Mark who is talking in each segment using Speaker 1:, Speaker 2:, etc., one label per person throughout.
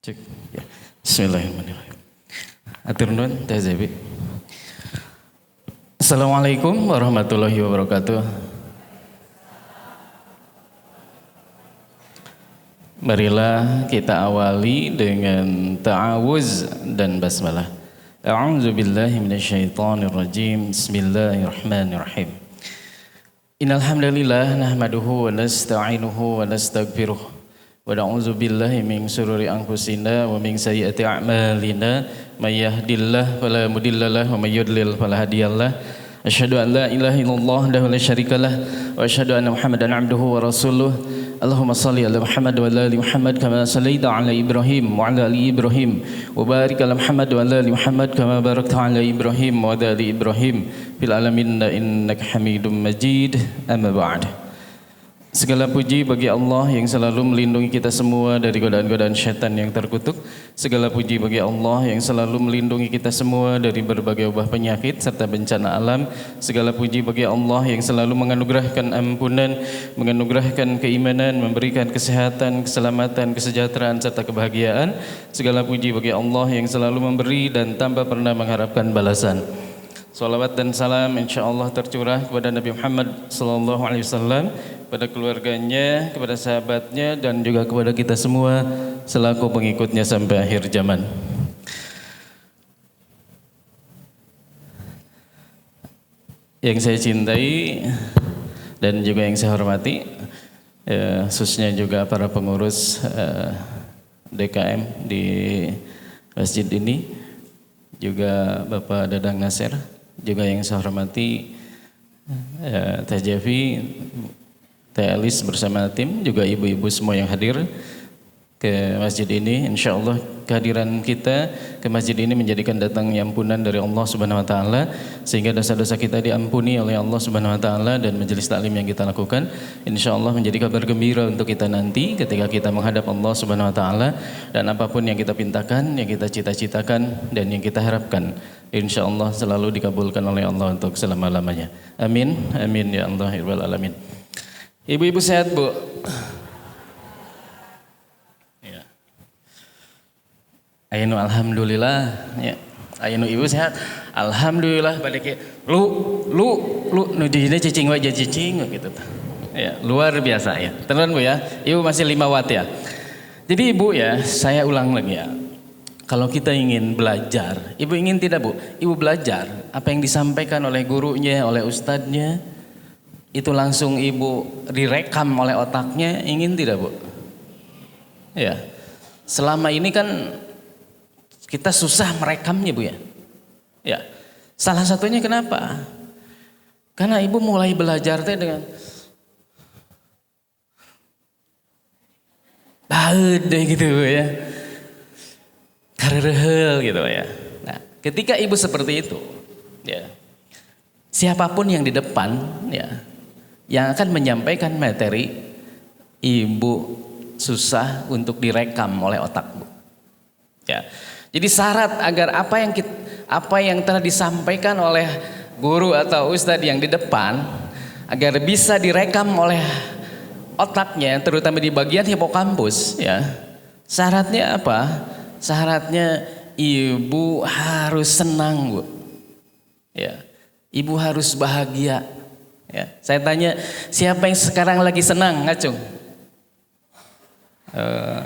Speaker 1: Cek. Ya. Bismillahirrahmanirrahim. Atur nuhun Teh Zebi. Assalamualaikum warahmatullahi wabarakatuh. Marilah kita awali dengan ta'awuz dan basmalah. A'udzu billahi minasyaitonir rajim. Bismillahirrahmanirrahim. Innal hamdalillah nahmaduhu wa nasta'inuhu wa nastaghfiruh. Wa na'udzu billahi min shururi anfusina wa min sayyiati a'malina may yahdihillahu fala mudhillalah wa may yudlil fala hadiyalah. Asyhadu an la ilaha illallah wahdahu la syarikalah wa asyhadu anna Muhammadan 'abduhu wa rasuluh. Allahumma salli ala Muhammad wa ala ali Muhammad kama sallaita ala Ibrahim wa ala ali Ibrahim wa barik ala Muhammad wa ala ali Muhammad kama barakta ala Ibrahim wa ala ali Ibrahim fil alamin innaka Hamidum Majid. Amma ba'd. Segala puji bagi Allah yang selalu melindungi kita semua dari godaan-godaan syaitan yang terkutuk. Segala puji bagi Allah yang selalu melindungi kita semua dari berbagai wabah penyakit serta bencana alam. Segala puji bagi Allah yang selalu menganugerahkan ampunan, menganugerahkan keimanan, memberikan kesehatan, keselamatan, kesejahteraan serta kebahagiaan. Segala puji bagi Allah yang selalu memberi dan tanpa pernah mengharapkan balasan. Salawat dan salam insyaallah tercurah kepada Nabi Muhammad sallallahu alaihi wasallam, kepada keluarganya, kepada sahabatnya dan juga kepada kita semua selaku pengikutnya sampai akhir zaman. Yang saya cintai dan juga yang saya hormati, khususnya juga para pengurus DKM di masjid ini, juga Bapak Dadang Nasir, juga yang saya hormati Teh Jevi, Teh Elis bersama tim, juga ibu-ibu semua yang hadir ke masjid ini. Insyaallah kehadiran kita ke masjid ini menjadikan datangnya ampunan dari Allah Subhanahu wa taala, sehingga dosa-dosa kita diampuni oleh Allah Subhanahu wa taala, dan majelis taklim yang kita lakukan insyaallah menjadi kabar gembira untuk kita nanti ketika kita menghadap Allah Subhanahu wa taala, dan apapun yang kita pintakan, yang kita cita-citakan dan yang kita harapkan insyaallah selalu dikabulkan oleh Allah untuk selama-lamanya. Amin. Amin ya Allah ya rabbal alamin. Ibu-ibu sehat, Bu? Ya. Ayeuna alhamdulillah ya. Ayeuna ibu sehat. Alhamdulillah balik lu nu dihina cicing wae cicing gitu. Ya, luar biasa ya. Tenan Bu ya. Ibu masih 5 watt ya. Jadi Ibu ya, saya ulang lagi ya. Kalau kita ingin belajar, Ibu ingin tidak Bu? Ibu belajar apa yang disampaikan oleh gurunya, oleh ustadznya, itu langsung Ibu direkam oleh otaknya, ingin tidak Bu? Ya. Selama ini kan kita susah merekamnya Bu ya. Ya. Salah satunya kenapa? Karena Ibu mulai belajar dengan deh gitu Bu ya. Karehel gitu ya. Nah, ketika Ibu seperti itu, ya. Siapapun yang di depan ya, yang akan menyampaikan materi, Ibu susah untuk direkam oleh otak Bu. Ya. Jadi syarat agar apa yang telah disampaikan oleh guru atau ustadz yang di depan agar bisa direkam oleh otaknya, terutama di bagian hipokampus ya. Syaratnya apa? Syaratnya Ibu harus senang Bu. Ya. Ibu harus bahagia. Ya. Saya tanya, siapa yang sekarang lagi senang? Ngacung.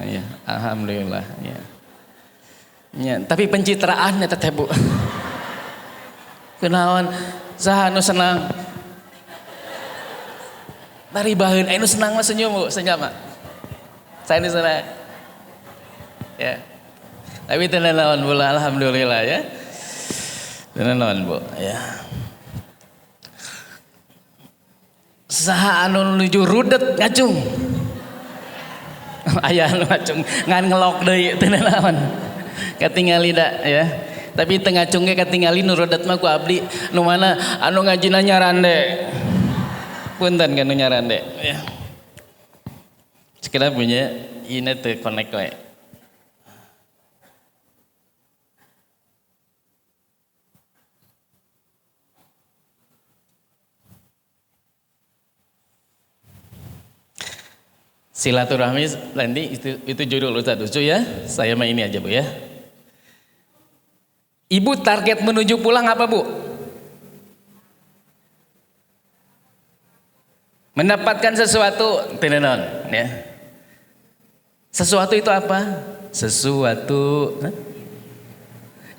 Speaker 1: Ya, alhamdulillah. Ya. Ya, tapi pencitraannya teteh Bu. Kenaon saha nu senang? Bari baheun anu senang mah senyum Bu, senyum mah. Saya ini senang. Ya. Tapi tenan naon Bu, alhamdulillah ya. Tenan naon Bu, ya. Saha anu nuju rudet ngacung. Aya anu ngacung ngan ngelok deui teu naon. Katingali da ya. Tapi teu ngacung ge katingali nu rudet mah ku abdi nu mana anu ngajina nyarande. Punten kan nu nyarande ya. Sekedar punya ini teu connect we. Silaturahmi nanti itu judul Ustaz Ucu ya. Saya mah ini aja Bu ya. Ibu target menuju pulang apa Bu? Mendapatkan sesuatu, tenan ya. Sesuatu itu apa? Sesuatu.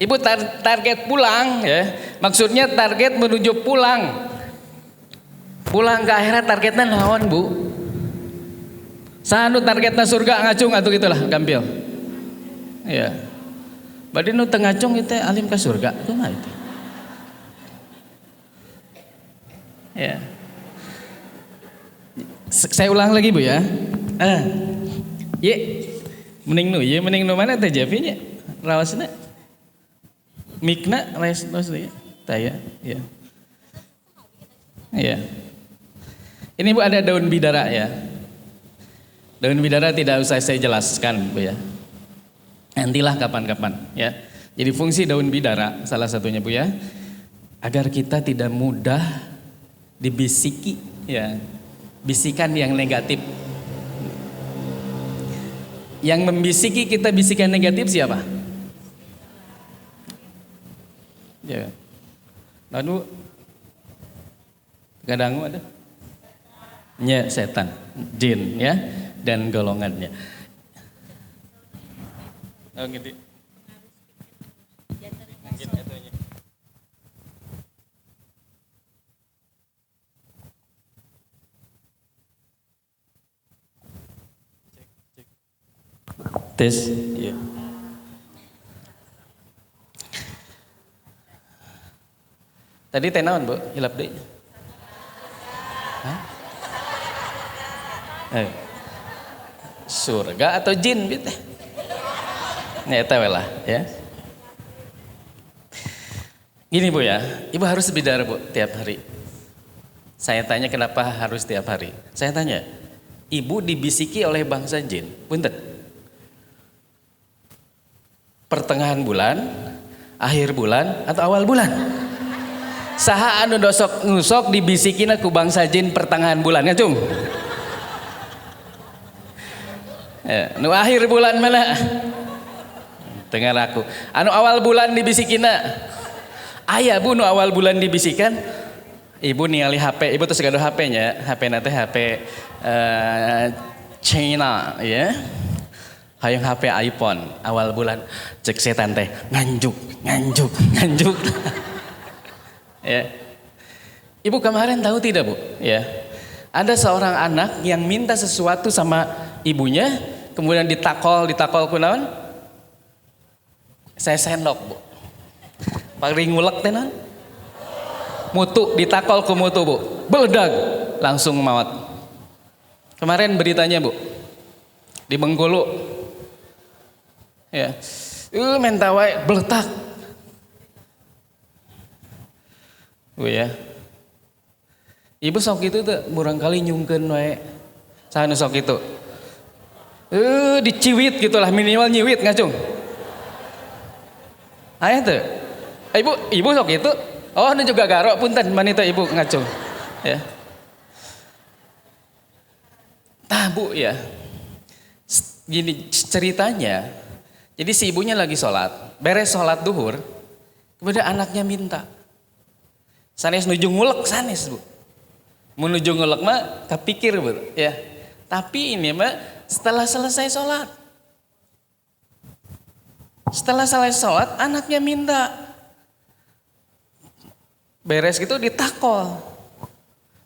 Speaker 1: Ibu target pulang ya. Maksudnya target menuju pulang. Pulang ke akhirat targetnya naon Bu? Sanu targetnya surga ngacung atau gitulah gampil. Ya. Berarti nu teu ngacung itu alim ke surga kumaha itu? Ya. Saya ulang lagi Bu ya. Ye. Mending nu mana teh Javinya? Rawasna. Mikna res ya. Taya, ya. Ya. Ini Bu ada daun bidara ya. Daun bidara tidak usah saya jelaskan Bu ya. Nantilah kapan-kapan ya. Jadi fungsi daun bidara salah satunya Bu ya, agar kita tidak mudah dibisiki ya, bisikan yang negatif. Yang membisiki kita bisikan negatif siapa? Ya. Lalu kadang ada? Ya setan, jin ya. Dan golongannya. Oh gitu. Tes, ya. Tadi tenawan Bu, hilap deh. Hah? Surga atau jin gitu. Nya eta we lah ya. Gini Bu ya, Ibu harus bidara Bu tiap hari. Saya tanya kenapa harus tiap hari? Saya tanya, Ibu dibisiki oleh bangsa jin, punten. Pertengahan bulan, akhir bulan atau awal bulan? Saha anu dosok ngusok dibisikina ku bangsa jin pertengahan bulan ngacung? Ya, nu akhir bulan mana? Dengar aku. Anu awal bulan dibisikina. Aya Bu nu awal bulan dibisikan. Ibu ningali HP, Ibu tuh segala HP-nya, HP nate HP China ya. Hayang HP iPhone awal bulan cek setan teh nganjuk. Ya. Ibu kemarin tahu tidak Bu? Ya. Ada seorang anak yang minta sesuatu sama ibunya, kemudian ditakol kunaon? Saya sendok Bu. Paling ngulek tenan. Mutu ditakol ke mutu Bu. Beledag langsung maut. Kemarin beritanya Bu. Di Bengkulu. Ya. Mentawai beletak. Bu ya. Ibu sok itu tuh barangkali nyungkeun wae. Saha sok itu? Diciwit gitulah, minimal nyiwit ngacung. Aya tuh. Ibu sok itu. Oh, ini juga garok punten manita Ibu ngacung. Ya. Tah Bu ya. Gini ceritanya. Jadi si ibunya lagi sholat, beres sholat duhur, kemudian anaknya minta. Sanes nuju ngulek sanes Bu. Menuju ngulek mah kepikir Bu ya. Tapi ini mah setelah selesai sholat. Setelah selesai sholat anaknya minta. Beres gitu ditakol.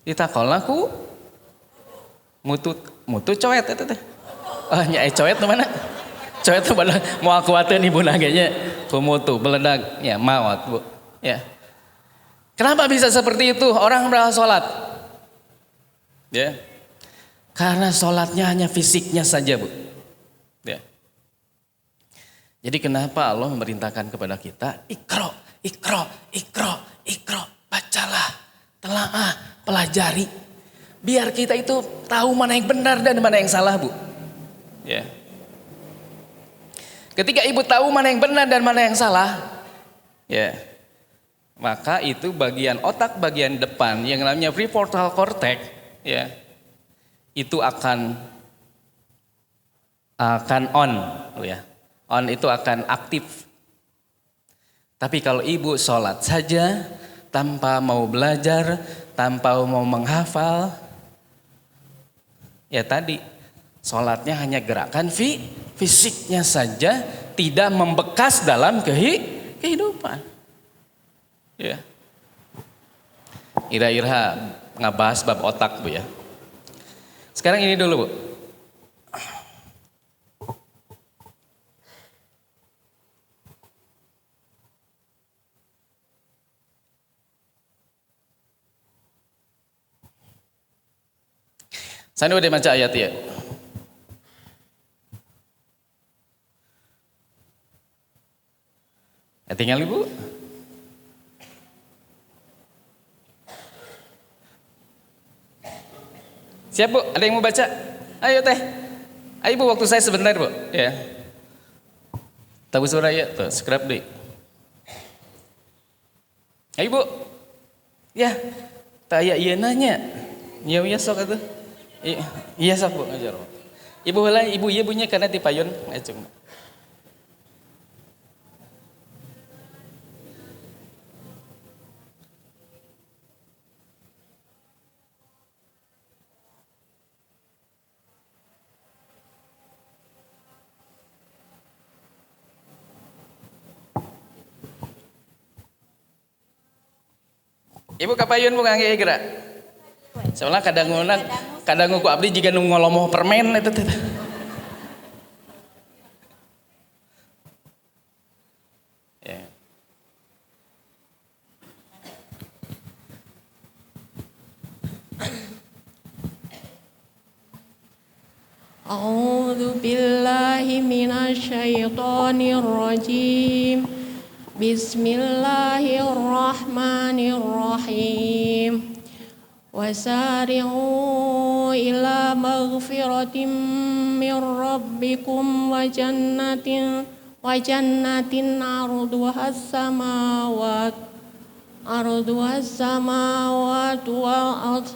Speaker 1: Ditakol aku mutu coet itu teh. Nyai coet tuh mana? Coet tuh mana? Mau aku wateun ibu naganya ku mutu beledag ya maut Bu. Ya. Kenapa bisa seperti itu? Orang berangkat sholat. Ya. Karena sholatnya hanya fisiknya saja Bu. Ya. Jadi kenapa Allah memerintahkan kepada kita ikro, bacalah, telaah, pelajari. Biar kita itu tahu mana yang benar dan mana yang salah Bu. Ya. Ketika ibu tahu mana yang benar dan mana yang salah, ya, maka itu bagian otak bagian depan yang namanya prefrontal cortex, ya, itu akan akan on, ya. On itu akan aktif. Tapi kalau ibu sholat saja tanpa mau belajar, tanpa mau menghafal, ya tadi sholatnya hanya gerakan fisiknya saja, tidak membekas dalam kehidupan. Ya. Ira-ira ngabahas bab otak Bu ya. Sekarang ini dulu Bu. Saya udah baca ayat ya. Ya tinggal Ibu. Siap Bu, ada yang mau baca? Ayo teh. Ayo Bu, waktu saya sebentar Bu. Ya. Tahu suara ya, tuh, scrap deh. Ayo Bu. Ya, tak iya nanya. Iya sok atuh. Iya sok Bu ngajar. Ibu heula ibu ieu bunyi karena dipayun ngacung. Ibu kapayun Bu ngangge gerak. Soalnya kadang ku abdi jika nu ngolomoh permen eta teh. Ya.
Speaker 2: A'udzu billahi minasy syaithanir rajim. Bismillahirrahmanirrahim. Wasari'u ila maghfiratin min rabbikum wa jannatin arduhas samawat wal ard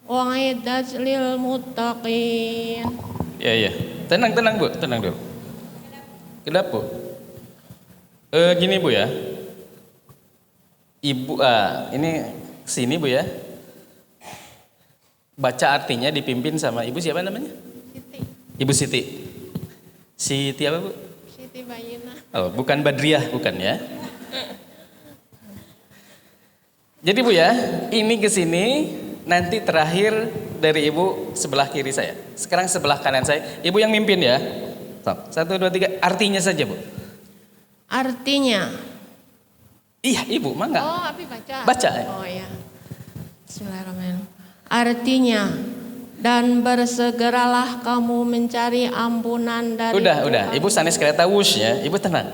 Speaker 2: u'iddat lil muttaqin.
Speaker 1: Ya. Tenang Bu, tenang dulu. Kenapa Bu? Gini Bu ya. Ibu ini sini Bu ya. Baca artinya dipimpin sama Ibu siapa namanya?
Speaker 2: Siti.
Speaker 1: Ibu Siti. Siti apa Bu?
Speaker 2: Siti Bayina.
Speaker 1: Oh, bukan Badriah, bukan ya. Jadi Bu ya, ini ke sini nanti terakhir dari Ibu sebelah kiri saya. Sekarang sebelah kanan saya. Ibu yang mimpin ya. 1, 2, 3, artinya saja Bu.
Speaker 2: Artinya.
Speaker 1: Iya Ibu, mangga.
Speaker 2: Oh, Abi baca.
Speaker 1: Baca.
Speaker 2: Oh ya. Bismillahirrahmanirrahim. Artinya, dan bersegeralah kamu mencari ampunan dari
Speaker 1: Udah. Ibu sanes kereta wush ya. Ibu tenang.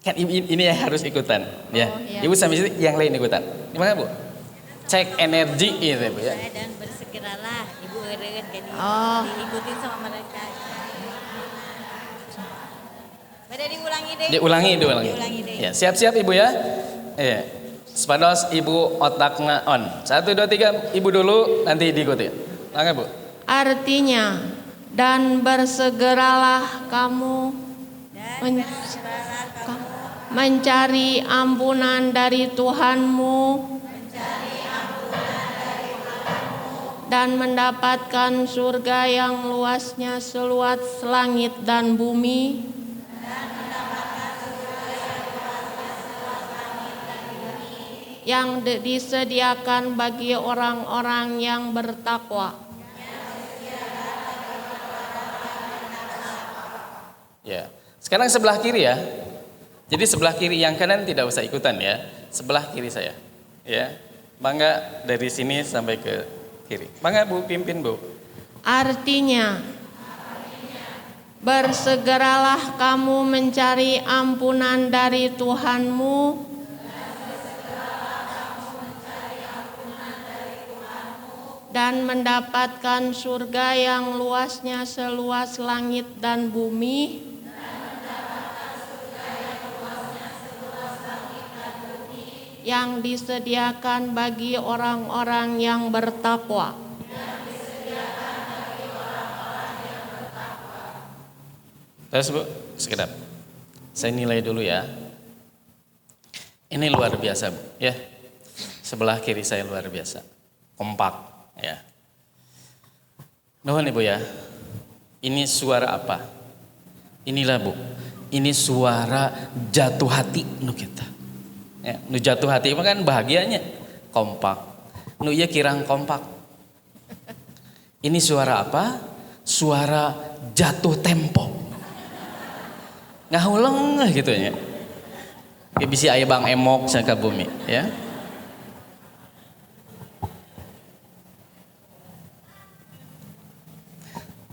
Speaker 1: Kan ini yang harus ikutan ya.
Speaker 2: Oh, iya.
Speaker 1: Ibu sampai situ yang lain ikutan. Gimana Bu? Cek energi itu Bu ya.
Speaker 3: Dan bersegeralah ibu eureun kan diikuti sama mereka. Pada diulangi deh.
Speaker 1: Diulangi.
Speaker 3: Diulangi deh.
Speaker 1: Ya, siap-siap Ibu ya. Iya. Sepados Ibu otakna on. 1, 2, 3 Ibu dulu nanti diikuti. Langkah Bu.
Speaker 2: Artinya, dan bersegeralah kamu mencari ampunan dari Tuhanmu dan mendapatkan surga yang luasnya seluas langit dan bumi. Yang disediakan bagi orang-orang yang bertakwa.
Speaker 1: Ya. Sekarang sebelah kiri ya. Jadi sebelah kiri, yang kanan tidak usah ikutan ya. Sebelah kiri saya. Ya. Mangga dari sini sampai ke kiri. Mangga Bu pimpin Bu.
Speaker 2: Artinya, bersegeralah kamu mencari ampunan dari Tuhanmu dan mendapatkan surga yang luasnya seluas langit dan bumi. Yang disediakan bagi orang-orang yang bertakwa.
Speaker 1: Terus Bu, sekedap. Saya nilai dulu ya. Ini luar biasa Bu, ya. Sebelah kiri saya luar biasa. Kompak, ya. Nuhun Ibu ya. Ini suara apa? Inilah Bu. Ini suara jatuh hati nu kita. Ya, nu jatuh hati kan bahagianya kompak. Nu ieu kirang kompak. Ini suara apa? Suara jatuh tempo. Ngahuleng gitu ya. Kayak bisa aya Bang Emok saka bumi, ya.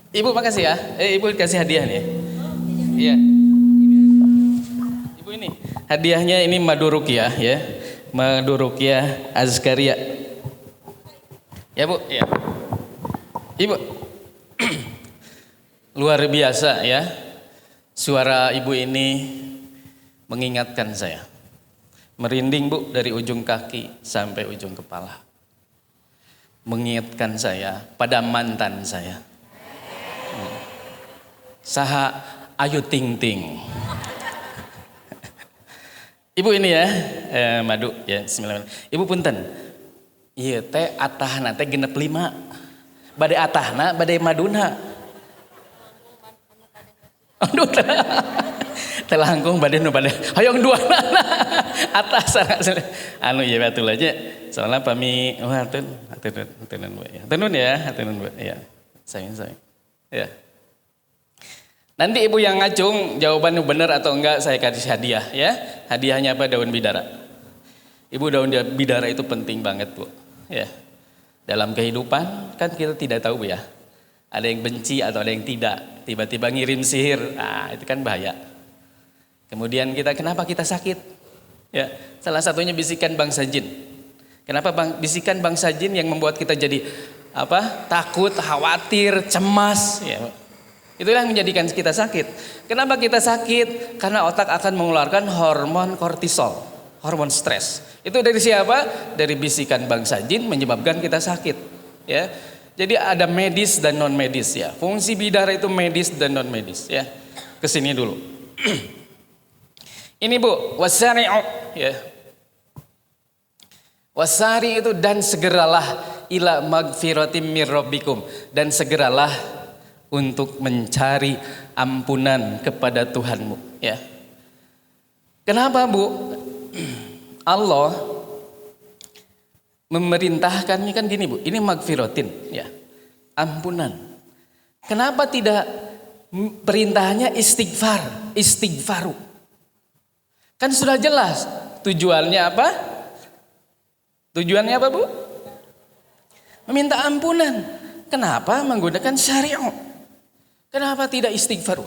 Speaker 1: Ibu makasih ya. Ibu kasih hadiah nih. Iya. Ibu ini hadiahnya ini madu ruqyah ya. Madu ruqyah Azkaria. Ya Bu, ya. Ibu. Luar biasa ya. Suara ibu ini mengingatkan saya. Merinding Bu dari ujung kaki sampai ujung kepala. Mengingatkan saya pada mantan saya. Saha Ayu Ting Ting. Ibu ini ya, madu ya, bismillah. Ibu punten. Ieu teh atahna teh 65. Bade atahna, bade maduna. Aduh. Teh langkung bade nu bade. Hayong duana. Atas anu ieu batul aja. Soalnya pami hateun Bu ya. Hateun Bu ya. Sayang. Ya. Nanti ibu yang ngacung jawaban benar atau enggak saya kasih hadiah ya. Hadiahnya apa? Daun bidara. Ibu, daun bidara itu penting banget Bu. Ya. Dalam kehidupan kan kita tidak tahu Bu ya. Ada yang benci atau ada yang tidak. Tiba-tiba ngirim sihir. Nah, itu kan bahaya. Kemudian kenapa kita sakit? Ya, salah satunya bisikan bangsa jin. Kenapa bisikan bangsa jin yang membuat kita jadi takut, khawatir, cemas ya. Itulah yang menjadikan kita sakit. Kenapa kita sakit? Karena otak akan mengeluarkan hormon kortisol, hormon stres. Itu dari siapa? Dari bisikan bangsa jin menyebabkan kita sakit. Ya, jadi ada medis dan non medis ya. Fungsi bidara itu medis dan non medis ya. Kesini dulu. Ini Bu, wasari'u ya. Wasari itu dan segeralah ila magfiratim mir rabbikum, dan segeralah untuk mencari ampunan kepada Tuhanmu ya. Kenapa Bu? Allah memerintahkannya kan gini Bu, ini magfiratin ya, ampunan. Kenapa tidak perintahnya istighfaru? Kan sudah jelas tujuannya apa? Tujuannya apa Bu? Meminta ampunan. Kenapa menggunakan syariat? Kenapa tidak istighfar?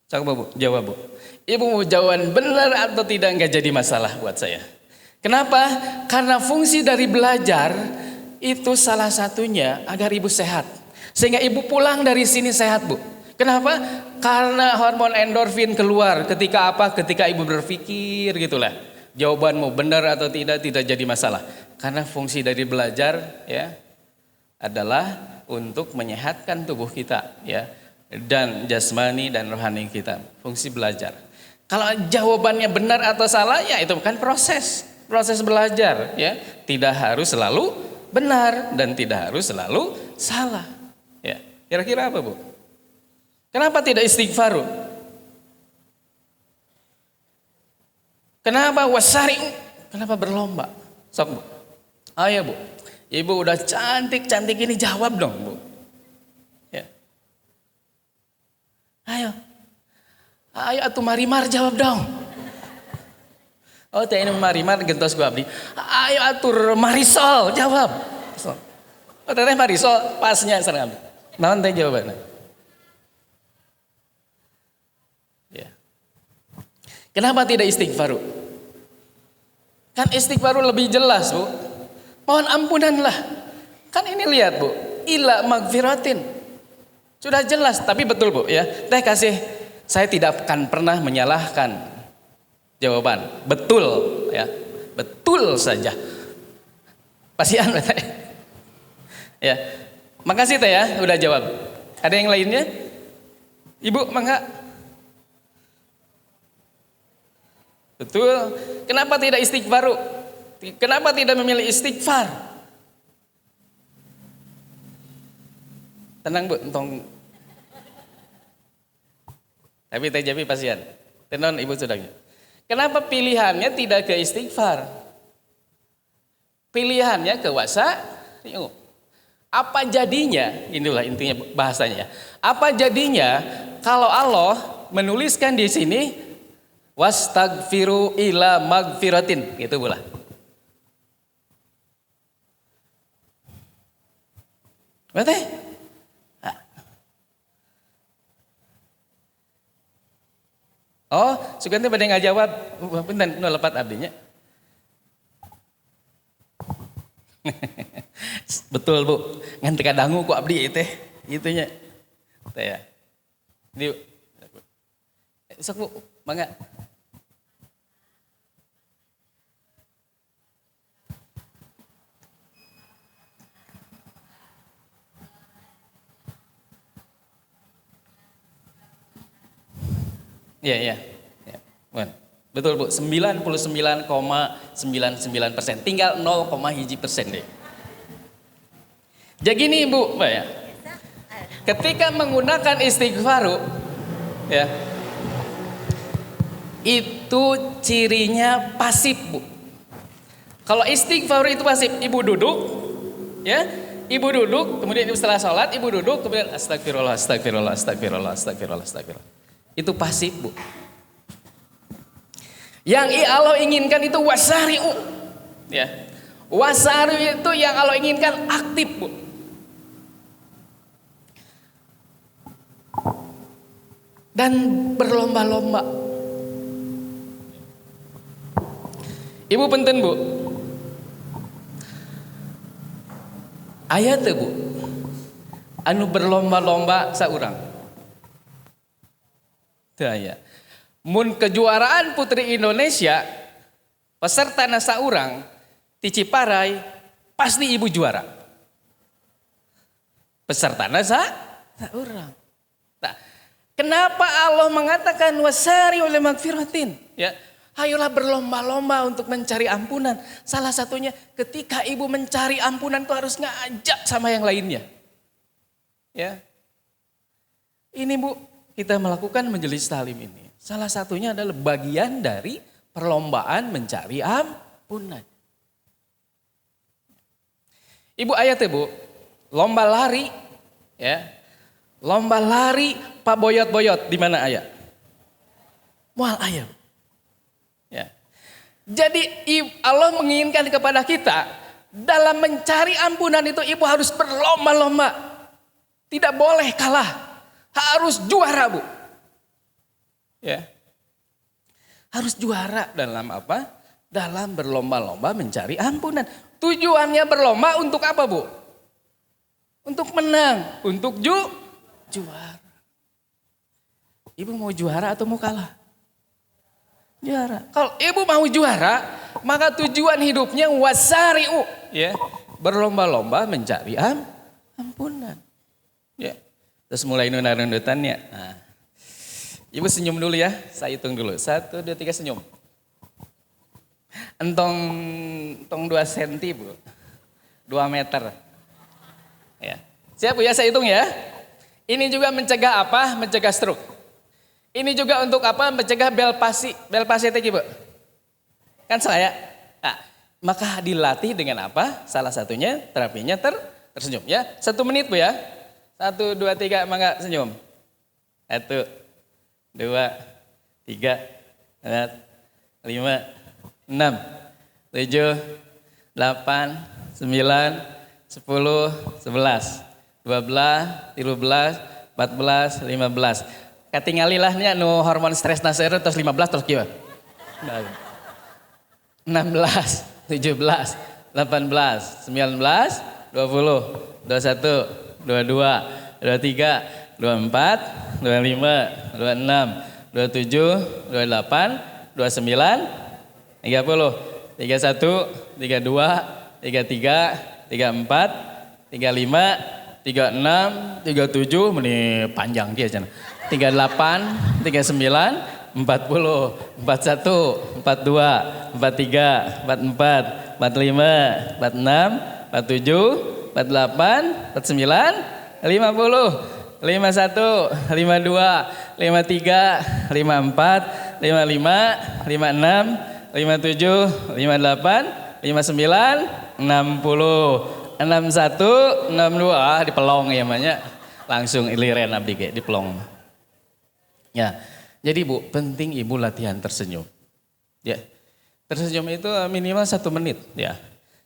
Speaker 1: Coba Bu, jawab Bu. Ibu mau jawaban benar atau tidak enggak jadi masalah buat saya. Kenapa? Karena fungsi dari belajar itu salah satunya agar ibu sehat. Sehingga ibu pulang dari sini sehat Bu. Kenapa? Karena hormon endorfin keluar ketika apa? Ketika ibu berpikir gitulah. Jawabanmu benar atau tidak jadi masalah. Karena fungsi dari belajar ya adalah untuk menyehatkan tubuh kita ya, dan jasmani dan rohani kita. Fungsi belajar. Kalau jawabannya benar atau salah ya itu kan proses belajar ya. Tidak harus selalu benar dan tidak harus selalu salah. Ya. Kira-kira apa Bu? Kenapa tidak istighfar? Kenapa wasari'u? Kenapa berlomba? Sok Bu. Ayo Bu. Ibu udah cantik ini jawab dong Bu. Ya. Ayo atuh Marimar jawab dong. Oh teh ini Marimar gentos gua abdi. Ayo atur Marisol jawab. Oh teh Marisol pasnya sareng abdi. Naon teh jawabannya? Ya. Kenapa tidak istighfar? Kan istighfar lebih jelas Bu. Mohon ampunanlah. Kan ini lihat Bu, ila magfiratin. Sudah jelas, tapi betul Bu ya. Teh kasih, saya tidak akan pernah menyalahkan jawaban. Betul ya. Betul saja. Pasian Teh. Ya. Makasih Teh ya udah jawab. Ada yang lainnya? Ibu, mangga. Betul. Kenapa tidak istighfar? Kenapa tidak memilih istighfar? Tenang Bu, entong. Tapi terjadi pasien. Tenon Ibu sudahnya. Kenapa pilihannya tidak ke istighfar? Pilihannya ke wasari'u. Apa jadinya? Inilah intinya bahasanya. Apa jadinya kalau Allah menuliskan di sini wastagfiru ila magfiratin, gitu pula. Berarti? Oh, suganti pada nggak jawab, punten nu lepat abdinya. Betul Bu, ngan teka dangu ku abdi teh, itunya. Teh ya. Di sok Bu, mangga. Iya. Betul Bu, 99,99%. Tinggal 0,1% deh. Jadi gini Bu, Mbak ya. Ketika menggunakan istighfaru, ya, itu cirinya pasif Bu. Kalau istighfar itu pasif, Ibu duduk, ya, Ibu duduk, kemudian setelah sholat, Ibu duduk, kemudian astagfirullah. Itu pasif Bu. Yang Allah inginkan itu wasari'u, ya. Wasari'u itu yang Allah inginkan aktif Bu. Dan berlomba-lomba. Ibu penting Bu. Ayat Bu. Anu berlomba-lomba saurang. Ya. Mun kejuaraan Putri Indonesia peserta nasa urang di Ciparai pasti Ibu juara. Peserta nasa urang. Nah, kenapa Allah mengatakan wasari oleh magfiratin? Ya, ayolah berlomba-lomba untuk mencari ampunan. Salah satunya ketika Ibu mencari ampunan itu harus ngajak sama yang lainnya. Ya. Ini Bu, kita melakukan majelis talim ini. Salah satunya adalah bagian dari perlombaan mencari ampunan. Ibu ayat Bu, lomba lari, ya, lomba lari Pak Boyot-Boyot di mana ayat? Mual ayat. Ya. Jadi Allah menginginkan kepada kita dalam mencari ampunan itu Ibu harus berlomba-lomba, tidak boleh kalah. Harus juara Bu. Ya. Harus juara dalam apa? Dalam berlomba-lomba mencari ampunan. Tujuannya berlomba untuk apa Bu? Untuk menang, untuk juara. Ibu mau juara atau mau kalah? Juara. Kalau Ibu mau juara, maka tujuan hidupnya wasari'u, ya. Berlomba-lomba mencari ampunan. Ya. Terus mulai nundutannya. Nah. Ibu senyum dulu ya, saya hitung dulu. 1, 2, 3 senyum. Entong 2 senti Bu. 2 meter. Ya. Siap Bu ya, saya hitung ya. Ini juga mencegah apa? Mencegah stroke. Ini juga untuk apa? Mencegah bel pasi. Bel pasi itu Bu. Kan saya. Nah, maka dilatih dengan apa? Salah satunya terapinya tersenyum ya. 1 menit Bu ya. 1, 2, 3, mangga senyum. 1, 2, 3, 4, 5, 6, 7, 8, 9, 10, 11, 12, 13, 14, 15. Katingalilah nya nu hormon stres naseur terus 15 terus kieu. 16, 17, 18, 19, 20, 21, 22, 23, 24, 25, 26, 27, 28, 29, 30, 31, 32, 33, 34, 35, 36, 37, meni panjang dia cenah. 38, 39, 40, 41, 42, 43, 44, 45, 46, 47, 48, 49, 50, 51, 52, 53, 54, 55, 56, 57, 58, 59, 60, 61, 62 dipelong ya namanya. Langsung iliren abdi ge dipelong. Ya. Jadi Bu, penting Ibu latihan tersenyum. Ya. Tersenyum itu minimal 1 menit ya.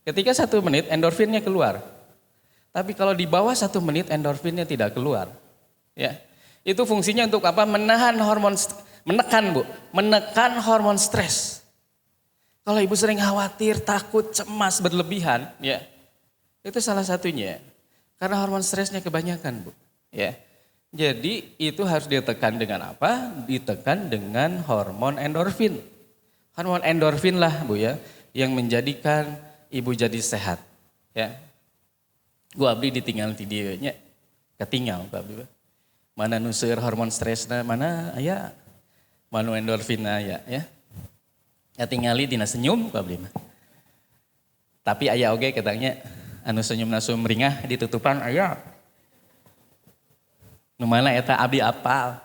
Speaker 1: Ketika 1 menit endorfinnya keluar. Tapi kalau di bawah 1 menit endorfinnya tidak keluar. Ya. Itu fungsinya untuk apa? Menekan hormon stres. Kalau Ibu sering khawatir, takut, cemas, berlebihan, ya. Itu salah satunya. Karena hormon stresnya kebanyakan, Bu. Ya. Jadi itu harus ditekan dengan apa? Ditekan dengan hormon endorfin. Hormon endorfin lah, Bu ya, yang menjadikan Ibu jadi sehat. Ya. Gua abdi ditinggal videonya, ketinggal gua abdi. Mana nuseur hormon stresna, mana aya manu endorfin aya ya. Ya tingali dina senyum gua abdi mah. Tapi aya oge katanya anu senyumna sumringah ditutupan aya. Nu mana eta abdi apal.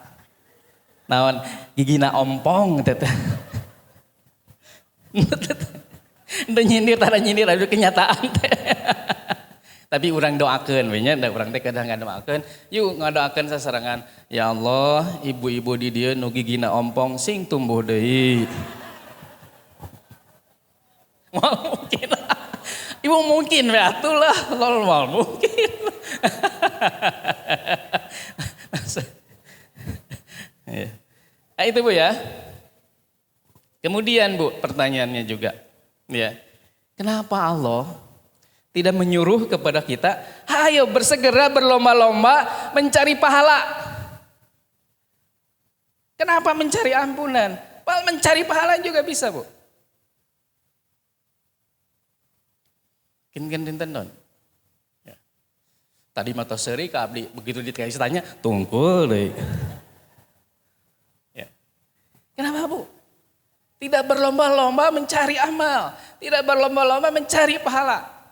Speaker 1: Naon gigina ompong teteh. Ente nyindir tara nyindir adu kenyataan teh. Tapi urang doakeun we nya, urang teh kadang ngadoakeun, yuk ngadoakeun sasarangan. Ya Allah, ibu-ibu di dieu nu gigina ompong sing tumbuh deui. Mal mungkin. Ibu mungkin we atuh lah, lol mal mungkin. Nah, itu Bu ya. Kemudian Bu, pertanyaannya juga. Ya. Kenapa Allah tidak menyuruh kepada kita, ayo bersegera berlomba-lomba mencari pahala. Kenapa mencari ampunan? Padahal mencari pahala juga bisa, Bu. Kinten non. Ya. Tadi mata seri ka abdi begitu dikasih tanya, tungkul deh. Ya. Kenapa, Bu? Tidak berlomba-lomba mencari amal, tidak berlomba-lomba mencari pahala.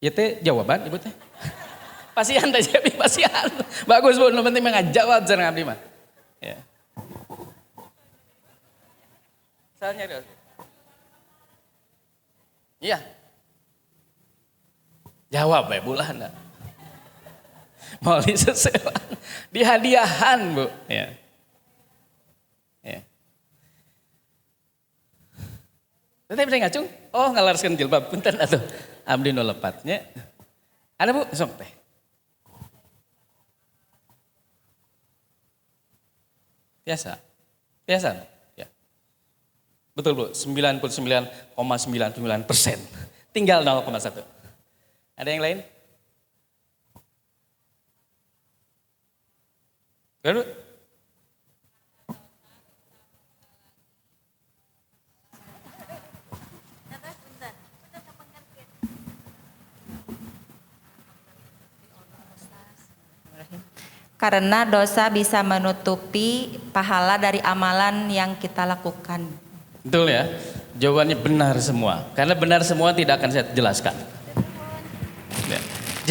Speaker 1: Ya teh jawaban Ibu teh. Pasian teh jadi pasian. Bagus Bu, nu penting mengajawab jeung abdi mah. Ya. Soalnya ada. Iya. Jawab ya Bu lah. Mau disesewan. Dihadiahan Bu. Ya. Ya. Nanti bisa ngacung? Oh ngalaraskan jilbab. Punten atuh. Abdi nu lepatnya. Ada Bu? Sok teh. Biasa. Biasa. Ya. Betul Bu. 99,99%. Tinggal 0,1. Ada yang lain? Baru?
Speaker 3: Karena dosa bisa menutupi pahala dari amalan yang kita lakukan.
Speaker 1: Betul ya, jawabannya benar semua. Karena benar semua tidak akan saya jelaskan. Ya.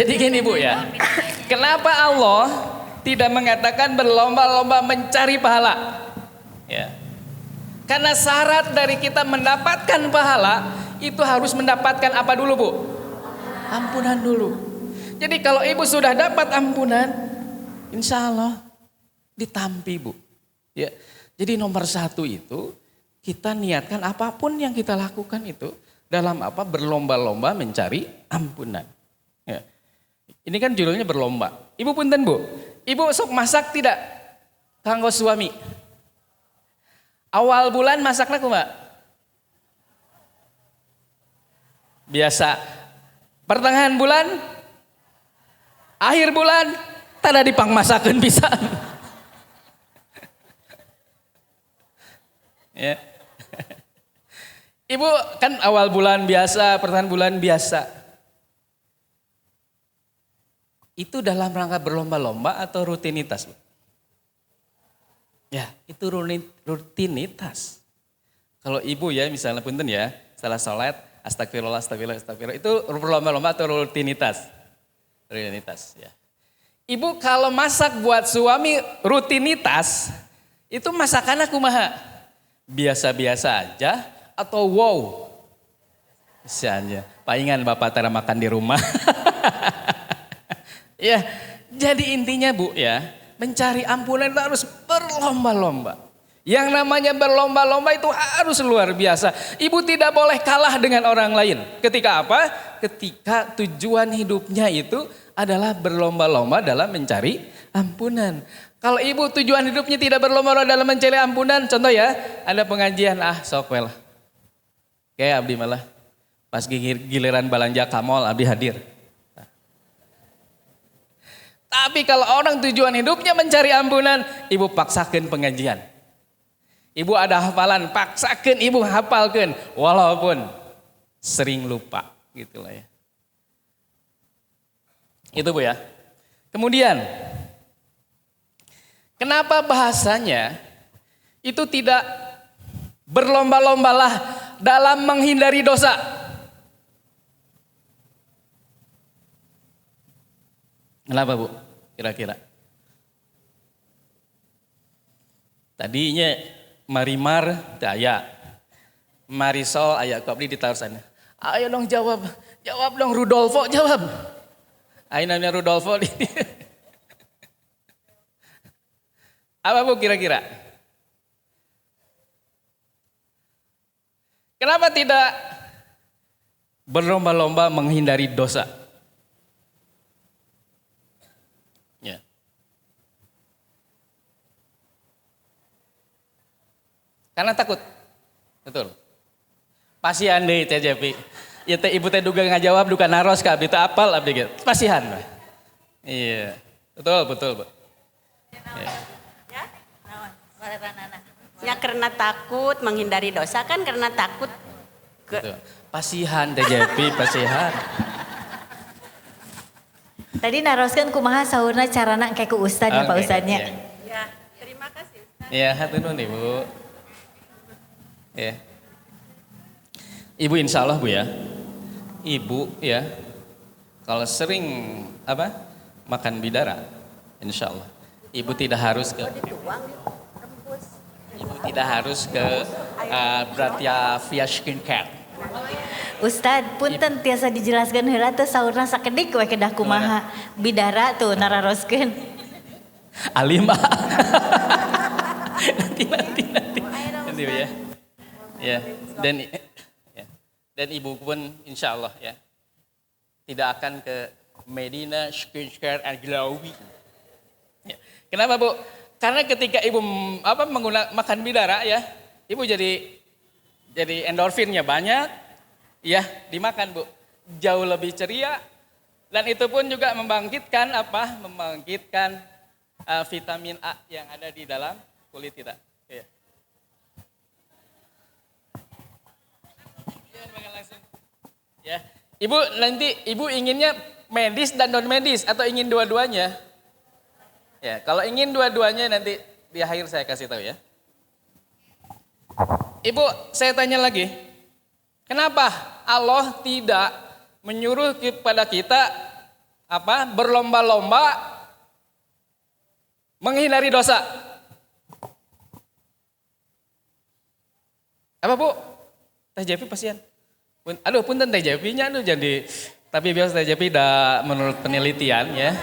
Speaker 1: Jadi gini Bu ya, kenapa Allah tidak mengatakan berlomba-lomba mencari pahala? Ya. Karena syarat dari kita mendapatkan pahala, itu harus mendapatkan apa dulu Bu? Ampunan dulu. Jadi kalau Ibu sudah dapat ampunan, insya Allah ditampi Bu. Ya, jadi nomor 1 itu kita niatkan apapun yang kita lakukan itu dalam apa berlomba-lomba mencari ampunan. Ya. Ini kan judulnya berlomba. Ibu punten Bu, Ibu sok masak tidak? Kanggo suami. Awal bulan masaknya kumaha? Biasa. Pertengahan bulan, akhir bulan, tada dipangmasakeun pisan. Ya. Ibu kan awal bulan biasa, pertengahan bulan biasa. Itu dalam rangka berlomba-lomba atau rutinitas? Ya, itu rutinitas. Kalau ibu ya, misalnya punten ya, setelah sholat, astagfirullah, itu berlomba-lomba atau rutinitas? Rutinitas, ya. Ibu kalau masak buat suami rutinitas, itu masakannya kumaha? Biasa-biasa aja atau wow? Bisa aja. Palingan bapak tara makan di rumah. Ya, jadi intinya Bu ya, mencari ampunan itu harus berlomba-lomba. Yang namanya berlomba-lomba itu harus luar biasa. Ibu tidak boleh kalah dengan orang lain. Ketika apa? Ketika tujuan hidupnya itu adalah berlomba-lomba dalam mencari ampunan. Kalau ibu tujuan hidupnya tidak berlomba-lomba dalam mencari ampunan, contoh ya, ada pengajian, sok well. Kayak abdi malah, pas giliran balanja kamol, abdi hadir. Tapi kalau orang tujuan hidupnya mencari ampunan, ibu paksakan pengajian. Ibu ada hafalan, paksakan ibu hafalkan, walaupun sering lupa, gitulah ya. Itu Bu ya. Kemudian, kenapa bahasanya itu tidak berlomba-lombalah dalam menghindari dosa? Kenapa Bu? Kira-kira. Tadinya Marimar aya. Marisol aya kok di ditaruh sana. Ayo dong jawab. Jawab dong Rudolfo, jawab. Ayo namanya Rudolfo. Apa Bu kira-kira? Kenapa tidak berlomba-lomba menghindari dosa? Karena takut, betul. Pasihan deh TJP. Ya teh ibu teh duga ngajawab duka naros ka abdi teh apal abdi gitu. Pasihan. Iya, betul Bu. Ya.
Speaker 4: Ya karena takut menghindari dosa kan karena takut ke
Speaker 1: Betul. Pasihan TJP, pasihan.
Speaker 3: Tadi naroskan kumaha saurna carana kayak ku ustad ya Pak Ustadnya.
Speaker 4: Ya, terima kasih Ustaz.
Speaker 1: Iya, hatur nuhun Ibu. Ya. Ibu insya Allah Bu ya. Ibu ya. Kalau sering makan bidara, insya Allah. Ibu tidak harus ke Bratia via skincare.
Speaker 3: Ustad, punten tiasa dijelaskan heula teh saurna sakedik we kedah kumaha bidara tuh nararoskeun.
Speaker 1: Alimah. nanti ya. Ya, dan ibu pun insya Allah ya tidak akan ke Medina Skincare and Glowy. Ya. Kenapa Bu? Karena ketika ibu menggunakan makan bidara ya, ibu jadi endorfinnya banyak, ya dimakan Bu, jauh lebih ceria dan itu pun juga membangkitkan vitamin A yang ada di dalam kulit kita. Ya. Ya, ibu inginnya medis dan non medis atau ingin dua-duanya? Ya, kalau ingin dua-duanya nanti di akhir saya kasih tahu ya. Ibu, saya tanya lagi, kenapa Allah tidak menyuruh kepada kita berlomba-lomba menghindari dosa? Apa Bu? TJP pasien. Aduh punten TJP-nya jadi, tapi biasa TJP udah menurut penelitian ya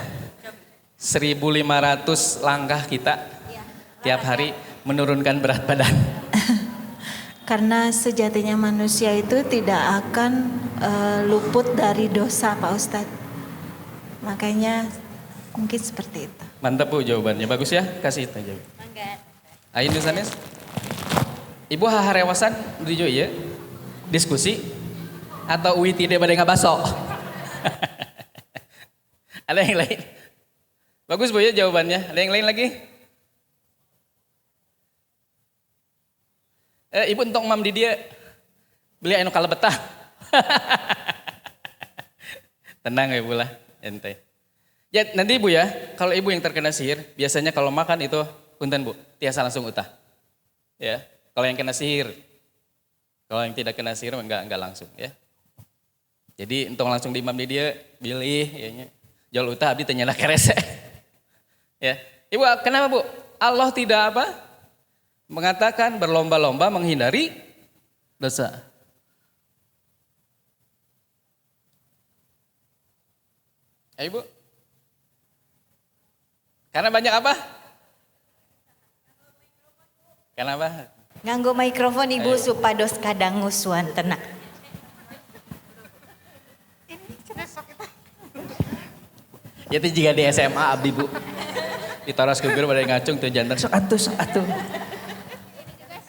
Speaker 1: 1.500 langkah kita tiap hari menurunkan berat badan.
Speaker 5: Karena sejatinya manusia itu tidak akan luput dari dosa Pak Ustadz. Makanya mungkin seperti itu.
Speaker 1: Mantap Bu jawabannya, bagus ya, kasih TJP. Ayo Nusanes. Ibu haharewasan dijo ya diskusi atau uwi tidak pada ngabaso. Ada yang lain? Bagus Bu ya jawabannya. Ada yang lain lagi? Ibu entong mam di dia beli anu kalebetah. Tenang ya Bu lah, ente. Ya nanti ibu ya, kalau ibu yang terkena sihir, biasanya kalau makan itu, punten bu, tiasa langsung utah. Ya, kalau yang kena sihir, kalau yang tidak kena sihir enggak langsung ya. Jadi entong langsung diimam di dia, bilih, ya, jual utah abdi ternyata kerese. Ya, ibu kenapa bu? Allah tidak apa? Mengatakan berlomba-lomba menghindari dosa. Ayo bu. Karena banyak apa? Kenapa?
Speaker 3: Nganggo mikrofon ibu supados kadangus wantena.
Speaker 1: Ya itu jika di SMA abdi bu. Ditaras ke guru pada ngacung tuh jantan sok atuh.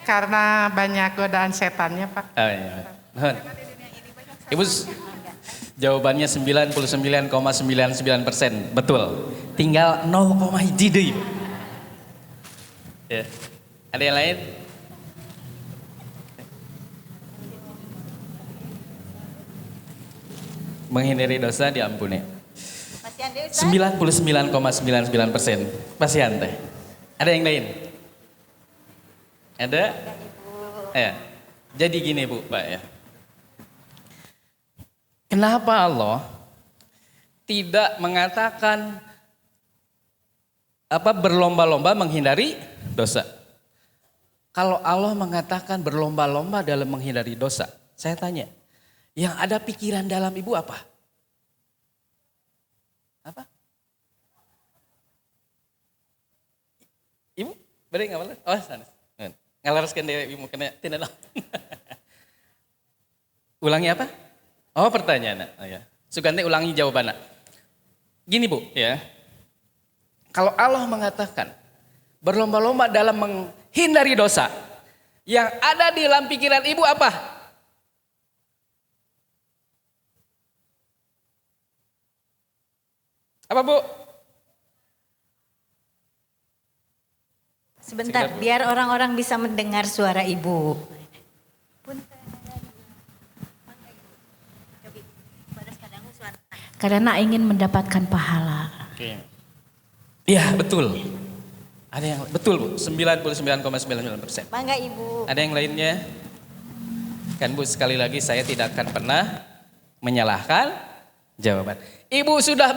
Speaker 6: Karena banyak godaan setannya Pak.
Speaker 1: Oh, iya. Ibu jawabannya 99,99%. Betul. Tinggal 0,1 deui. Ya. Ada yang lain? Menghindari dosa diampuni. 99,99%. Pasian teh. Ada yang lain? Ada? Ya. Jadi gini Bu, Pak ya. Kenapa Allah tidak mengatakan berlomba-lomba menghindari dosa? Kalau Allah mengatakan berlomba-lomba dalam menghindari dosa, saya tanya, yang ada pikiran dalam ibu apa? Apa? Ibu? Beri nggak boleh? Oh sana. Ngalaraskan diri ibu kena tidak tahu. Ulangi apa? Oh pertanyaan. Oh, ya. Sugante ulangi jawabannya. Gini Bu ya. Kalau Allah mengatakan berlomba-lomba dalam menghindari dosa, yang ada di dalam pikiran ibu apa? Apa Bu?
Speaker 3: Sebentar, biar orang-orang bisa mendengar suara ibu. Karena ingin mendapatkan pahala.
Speaker 1: Oke. Iya betul. Ada yang betul Bu, 99,99%.
Speaker 3: Mangga ibu.
Speaker 1: Ada yang lainnya? Kan Bu sekali lagi saya tidak akan pernah menyalahkan jawaban. Ibu sudah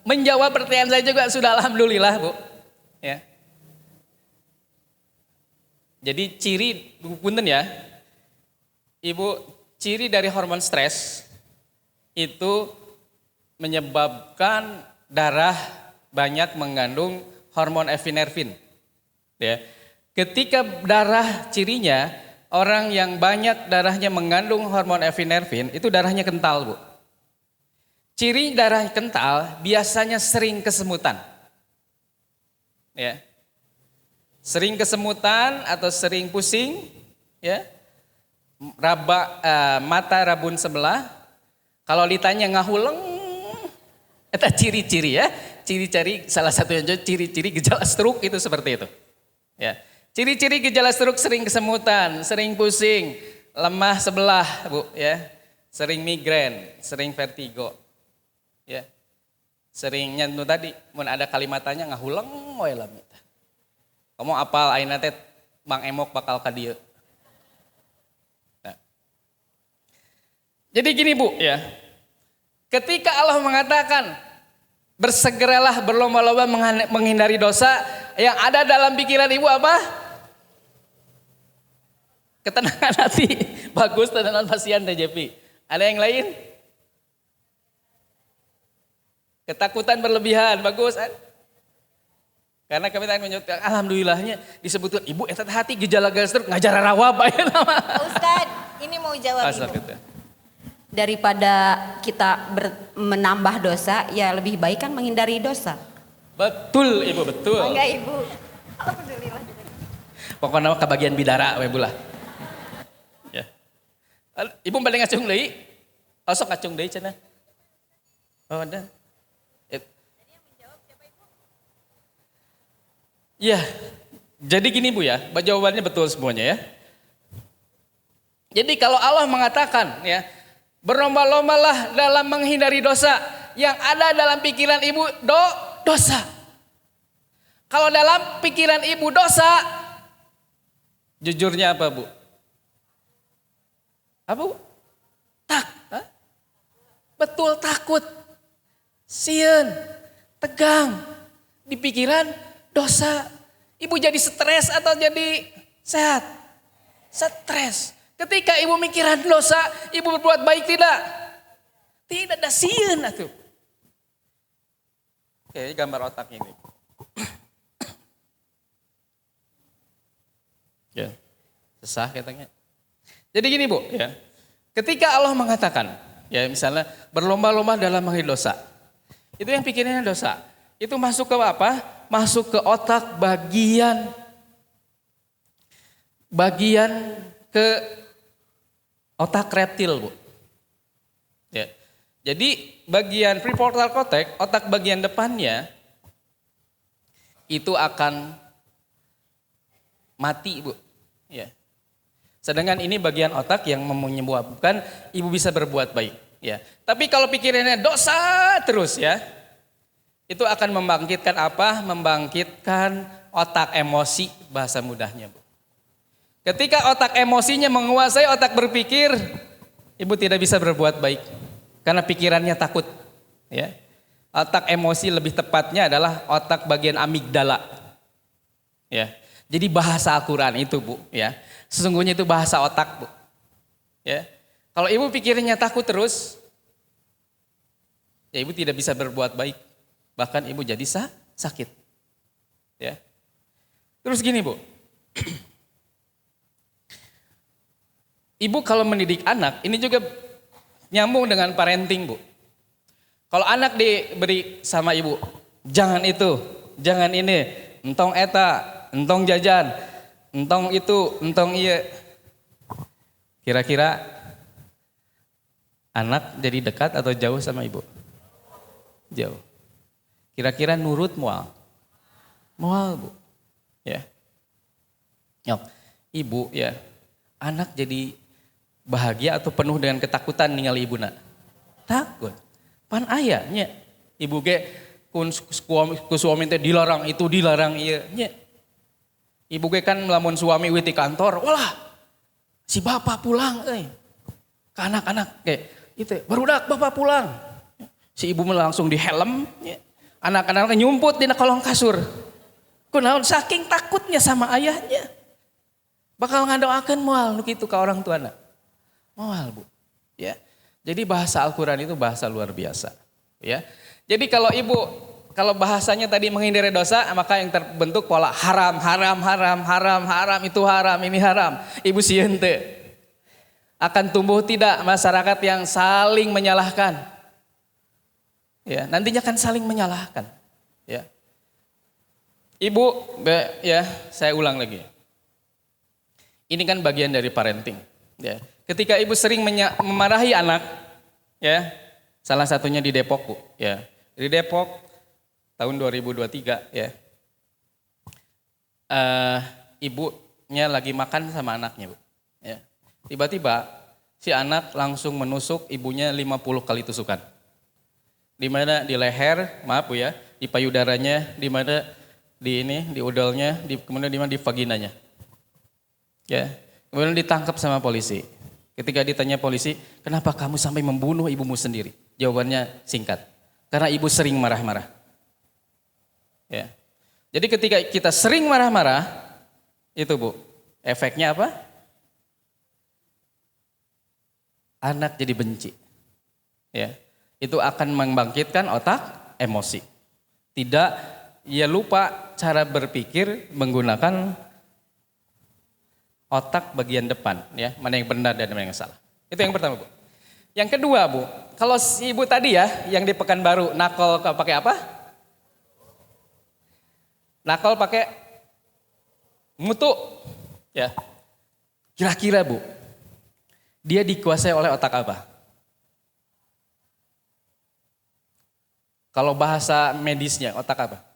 Speaker 1: menjawab pertanyaan saya juga sudah alhamdulillah Bu. Ya. Jadi ciri, punten ya, Ibu, ciri dari hormon stres itu menyebabkan darah banyak mengandung hormon epinefrin. Ya. Ketika darah cirinya, orang yang banyak darahnya mengandung hormon epinefrin itu darahnya kental Bu. Ciri darah kental biasanya sering kesemutan. Ya. Sering kesemutan atau sering pusing, ya, mata rabun sebelah. Kalau ditanya ngahuleng, itu ciri-ciri ya, ciri-ciri salah satunya ciri-ciri gejala stroke itu seperti itu. Ya, ciri-ciri gejala stroke sering kesemutan, sering pusing, lemah sebelah, Bu, ya, sering migrain, sering vertigo, ya, sering nyentuh tadi, mun ada kalimatannya ngahuleng, wae lamit. Kamu apal ayeuna teh Bang Emok bakal ka dieu. Nah. Jadi gini Bu ya. Ketika Allah mengatakan bersegeralah berlomba-lomba menghindari dosa, yang ada dalam pikiran ibu apa? Ketenangan hati. Bagus tenangan pasien TJP. Ada yang lain? Ketakutan berlebihan, bagus kan? Karena kami tadi menyebutkan, alhamdulillahnya disebutkan ibu eta hati gejala gastrik ngajar rawa bae nama.
Speaker 3: Ustadz, ini mau jawab ibu.
Speaker 4: Daripada kita menambah dosa, ya lebih baik kan menghindari dosa.
Speaker 1: Betul ibu, betul.
Speaker 3: Mangga ibu. Alhamdulillah.
Speaker 1: Pokoknya kebagian bidara we bulah. Ya. Ibu balik ngacung deui. Osok ngacung deui cenah. Oh, ada. Ya, jadi gini Bu ya, jawabannya betul semuanya ya. Jadi kalau Allah mengatakan ya, berlomba-lombalah dalam menghindari dosa, yang ada dalam pikiran ibu dosa. Kalau dalam pikiran ibu dosa, jujurnya apa Bu? Apa Bu? Betul takut, sieun, tegang, di pikiran dosa. Ibu jadi stres atau jadi sehat? Stres. Ketika ibu mikiran dosa, ibu berbuat baik tidak? Tidak, ada sieun atuh. Oke, gambar otak ini. Ya, sesah katanya. Jadi gini Bu, ya. Ketika Allah mengatakan, ya misalnya berlomba-lomba dalam menghindari dosa. Itu yang pikirannya dosa. Itu masuk ke apa? Masuk ke otak bagian ke otak reptil Bu. Ya. Jadi bagian prefrontal cortex, otak bagian depannya itu akan mati Bu. Ya. Sedangkan ini bagian otak yang menyebabkan ibu bisa berbuat baik. Ya. Tapi kalau pikirannya dosa terus ya, itu akan membangkitkan apa? Membangkitkan otak emosi, bahasa mudahnya Bu. Ketika otak emosinya menguasai otak berpikir, ibu tidak bisa berbuat baik karena pikirannya takut. Ya. Otak emosi lebih tepatnya adalah otak bagian amigdala. Ya. Jadi bahasa Al-Quran itu Bu. Ya. Sesungguhnya itu bahasa otak Bu. Ya. Kalau ibu pikirnya takut terus, ya ibu tidak bisa berbuat baik. Bahkan ibu jadi sakit. Ya. Terus gini Bu. Ibu kalau mendidik anak, ini juga nyambung dengan parenting Bu. Kalau anak diberi sama ibu, jangan itu, jangan ini, entong eta, entong jajan, entong itu, entong iya. Kira-kira anak jadi dekat atau jauh sama ibu? Jauh. Kira-kira nurut mual? Mual Bu. Ya. Nyok, ibu ya, anak jadi bahagia atau penuh dengan ketakutan ningali ibu nak? Takut. Pan ayahnya ibu ge ku suami teh dilarang itu dilarang ieu nya. Ibu ge kan melamun suami we ti kantor, walah si bapak pulang euy. Ka anak-anak ge itu barudak bapak pulang. Si ibu langsung dihelm nya. Anak-anak nyumput dina kolong kasur. Kunaon saking takutnya sama ayahnya. Bakal ngadoakeun moal nu kitu ka orang tuana. Moal Bu. Ya. Jadi bahasa Al-Quran itu bahasa luar biasa. Ya. Jadi kalau ibu, kalau bahasanya tadi menghindari dosa, maka yang terbentuk pola haram, haram, haram, haram, haram, itu haram, ini haram. Ibu sieun teu. Akan tumbuh tidak masyarakat yang saling menyalahkan. Ya, nantinya kan saling menyalahkan. Ya. Ibu, ya saya ulang lagi. Ini kan bagian dari parenting. Ya. Ketika ibu sering memarahi anak, ya, salah satunya di Depok Bu, ya, di Depok tahun 2023, ya, ibunya lagi makan sama anaknya Bu, ya, tiba-tiba si anak langsung menusuk ibunya 50 kali tusukan, di mana di leher, maaf Bu ya, di payudaranya, di mana di ini, di udalnya, kemudian di mana di vaginanya, ya, kemudian ditangkap sama polisi. Ketika ditanya polisi, kenapa kamu sampai membunuh ibumu sendiri? Jawabannya singkat, karena ibu sering marah-marah. Ya. Jadi ketika kita sering marah-marah, itu Bu, efeknya apa? Anak jadi benci. Ya. Itu akan membangkitkan otak emosi. Tidak, ia lupa cara berpikir menggunakan otak bagian depan, ya, mana yang benar dan mana yang salah. Itu yang pertama Bu. Yang kedua Bu, kalau si ibu tadi ya, yang di Pekanbaru nakal pakai apa? Nakal pakai mutu, ya. Kira-kira Bu, dia dikuasai oleh otak apa? Kalau bahasa medisnya, otak apa?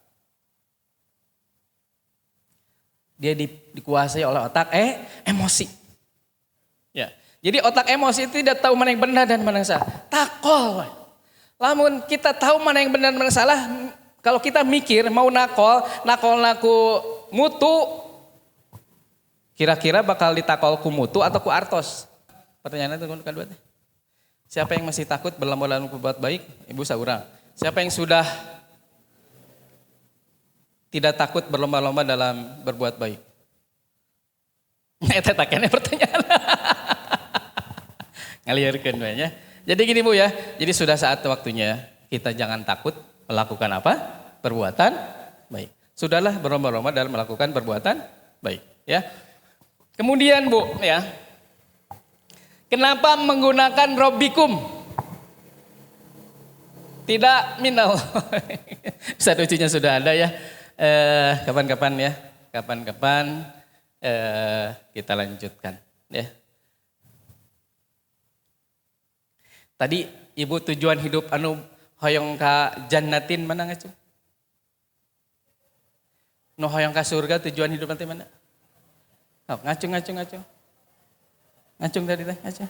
Speaker 1: Dia dikuasai oleh otak emosi. Ya. Jadi otak emosi itu tidak tahu mana yang benar dan mana yang salah. Takol. Lamun kita tahu mana yang benar mana salah, kalau kita mikir mau nakol naku mutu, kira-kira bakal ditakol ku mutu atau ku artos? Pertanyaannya itu kedua. Siapa yang masih takut berlomba-lomba berbuat baik? Ibu saurang. Siapa yang sudah tidak takut berlomba-lomba dalam berbuat baik? Eta takene pertanyaan. Ngaliarkeun we nya. Jadi gini Bu ya, jadi sudah saat waktunya kita jangan takut melakukan apa? Perbuatan baik. Sudahlah berlomba-lomba dalam melakukan perbuatan baik ya. Kemudian Bu ya, kenapa menggunakan Robbikum? Tidak minal. Ustaz ucinya sudah ada ya. Kapan-kapan ya, kapan-kapan kita lanjutkan ya. Tadi Ibu tujuan hidup anu hoyong ka jannatin mana ngacu? No hoyong ka surga tujuan hidup nanti mana? Oh, ngacung. Ngacung tadi teh, ngacung.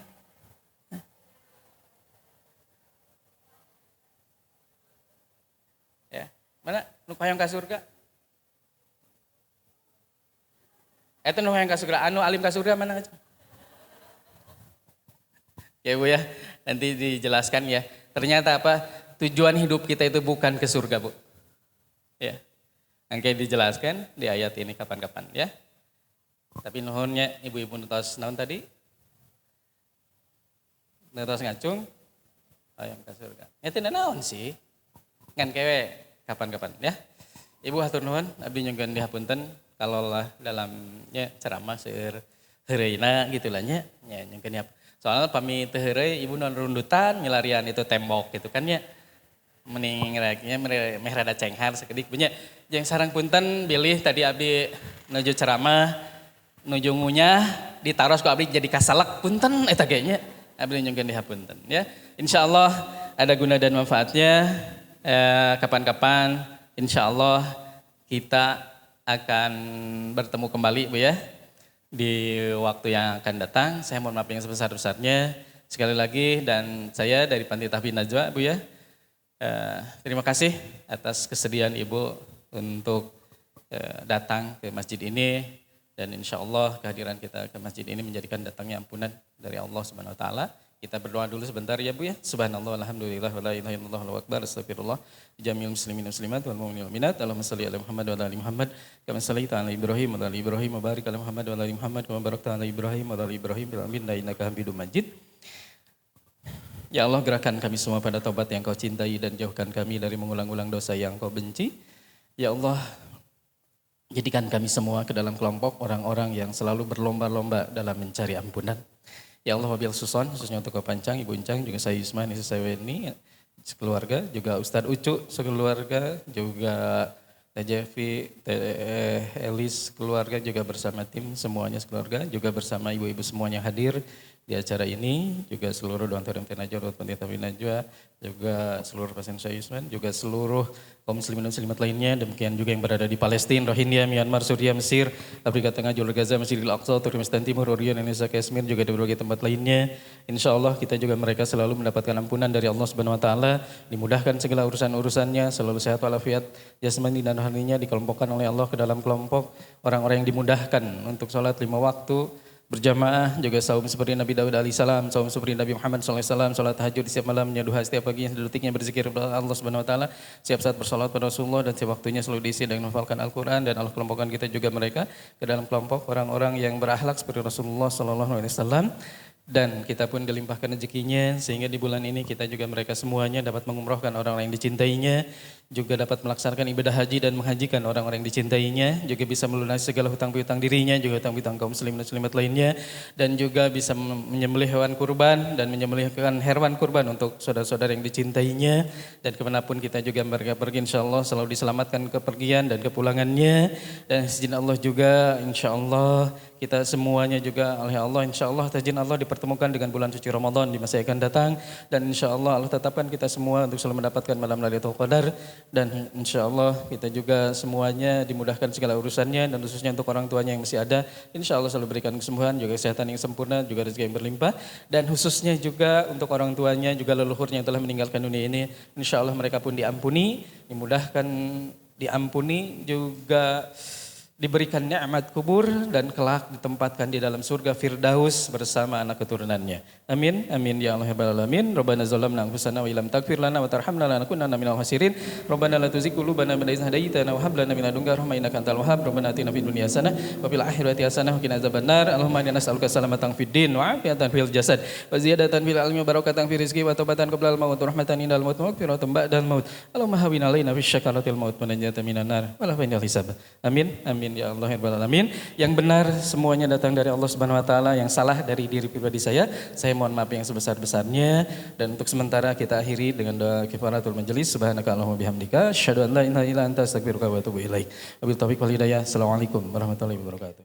Speaker 1: Ya, mana nu hoyong ka surga? Itu nu hoyong ka surga, anu alim ka surga mana ngacung? Ya Bu ya, nanti dijelaskan ya. Ternyata apa? Tujuan hidup kita itu bukan ke surga Bu. Ya, nanti dijelaskan di ayat ini kapan-kapan ya. Tapi nuhunnya ibu-ibu nutos naon tadi? Nutos ngacung, yang ke surga. Itu naon sih? Ngan kewe kapan-kapan ya. Ibu hatur nuhun, abdi nyungkeun dihapunten kalaulah dalamnya ceramah seueur heureuna gitulah nya nyungkeun soalnya pami teu heureuy ibu non rundutan milarian itu tembok gitu kan ya. Mending reknya meh rada cenghar sakedik punya. Jeung sareng punten bilih tadi abdi nuju ceramah nuju ngunyah ditaros ku abdi jadi kasalak punten eta ge nya. Abdi nyungkeun dihapunten ya. Insyaallah ada guna dan manfaatnya. Kapan-kapan insyaallah kita akan bertemu kembali Bu ya. Di waktu yang akan datang, saya mohon maaf yang sebesar-besarnya sekali lagi dan saya dari Panti Tahfidz Najwa Bu ya. Terima kasih atas kesediaan Ibu untuk datang ke masjid ini dan insya Allah kehadiran kita ke masjid ini menjadikan datangnya ampunan dari Allah Subhanahu Wa Taala. Kita berdoa dulu sebentar ya Bu ya. Subhanallah, alhamdulillah, wa la ilaha illallah, Allahu akbar, astagfirullah. Jamil muslimin muslimat wal mu'minin wal mu'minat. Allahumma shalli ala Muhammad wa ala ali Muhammad. Kama shallaita ala Ibrahim wa ala ali Ibrahim wa barik ala Muhammad wa ala ali Muhammad. Kama barakta ala Ibrahim wa ala ali Ibrahim fil alamin innaka Hamidum Majid. Ya Allah, gerakan kami semua pada taubat yang Kau cintai dan jauhkan kami dari mengulang-ulang dosa yang Kau benci. Ya Allah, jadikan kami semua ke dalam kelompok orang-orang yang selalu berlomba-lomba dalam mencari ampunan. Ya Allah, wabil suson, khususnya untuk Kau Pancang, Ibu Uncang, juga saya Yusman, istri saya Weni, sekeluarga, juga Ustadz Ucu, sekeluarga, juga Teh Jevi, Teh Elis, keluarga, juga bersama tim semuanya sekeluarga, juga bersama ibu-ibu semuanya hadir di acara ini, juga seluruh Doantur MT Najwa, Panti Tahfidz Najwa, juga seluruh pasien saya Yusman, juga seluruh kaum muslimin dan muslimat lainnya, demikian juga yang berada di Palestina, Rohingya, Myanmar, Suriah, Mesir, Afrika Tengah, Jalur Gaza, Masjidil Aqsa, Turkmenistan Timur, Orion, Indonesia, Kashmir, juga di berbagai tempat lainnya. Insya Allah kita juga mereka selalu mendapatkan ampunan dari Allah Subhanahu Wa Taala, dimudahkan segala urusan-urusannya, selalu sehat walafiat, jasmani dan rohaninya dikelompokkan oleh Allah ke dalam kelompok orang-orang yang dimudahkan untuk sholat 5 waktu, berjamaah, juga saum seperti Nabi Daud alaihissalam, saum seperti Nabi Muhammad SAW, sholat tahajud di setiap malamnya, duha setiap paginya, detiknya berzikir kepada Allah Subhanahu Wa Taala, setiap saat bersolat pada Rasulullah dan setiap waktunya selalu diisi dengan menghafalkan Al-Quran dan Allah kelompokkan kita juga mereka ke dalam kelompok orang-orang yang berakhlak seperti Rasulullah SAW. Dan kita pun dilimpahkan rezekinya sehingga di bulan ini kita juga mereka semuanya dapat mengumrohkan orang-orang yang dicintainya, juga dapat melaksanakan ibadah haji dan menghajikan orang-orang yang dicintainya, juga bisa melunasi segala hutang piutang dirinya, juga hutang piutang kaum muslim dan muslimat lainnya, dan juga bisa menyembelih hewan kurban dan menyembelihkan hewan kurban untuk saudara-saudara yang dicintainya, dan kemanapun kita juga mereka pergi insya Allah selalu diselamatkan kepergian dan kepulangannya, dan izin Allah juga insya Allah kita semuanya juga oleh Allah insya Allah tajin Allah dipertemukan dengan bulan suci Ramadan di masa yang akan datang, dan insya Allah Allah tetapkan kita semua untuk selalu mendapatkan malam Lailatul Qadar dan insya Allah kita juga semuanya dimudahkan segala urusannya dan khususnya untuk orang tuanya yang masih ada, insya Allah selalu berikan kesembuhan, juga kesehatan yang sempurna, juga rezeki yang berlimpah, dan khususnya juga untuk orang tuanya juga leluhurnya yang telah meninggalkan dunia ini, insya Allah mereka pun diampuni, dimudahkan, diampuni, juga diberikan nikmat kubur dan kelak ditempatkan di dalam surga Firdaus bersama anak keturunannya. Amin. Amin ya Allah ya rabbal alamin. Rabbana zalamna anfusana wa illam taghfir lana wa tarhamna lanakunanna minal khasirin. Rabbana la tuzigh qulubana ba'da idh hadaytana wa hab lana min ladunka rahmatan innaka antal wahhab. Rabbana atina fid dunya hasanah wa fil akhirati hasanah wa qina adzabannar. Allahumma inna nas'aluka salamatan fid din wa afiatan fil jasad wa ziyadatan fil ilmi wa barakatan fil rizqi wa taubatan qabla al maut wa rahmatan indal maut wa maghfiratan ba'dal maut. Allahumma hawwin alaina fis syakaratil maut wa najatan minan nar wa la fainal hisab. Amin. Amin ya Allah ya rabbal alamin. Yang benar semuanya datang dari Allah Subhanahu wa taala, yang salah dari diri pribadi saya mohon maaf yang sebesar-besarnya, dan untuk sementara kita akhiri dengan doa kifaratul majelis. Subhanaka Allahumma bihamdika asyhadu an la ilaha illa anta astaghfiruka wa atubu ilaik. Wabillahi taufiq wal hidayah. Assalamualaikum warahmatullahi wabarakatuh.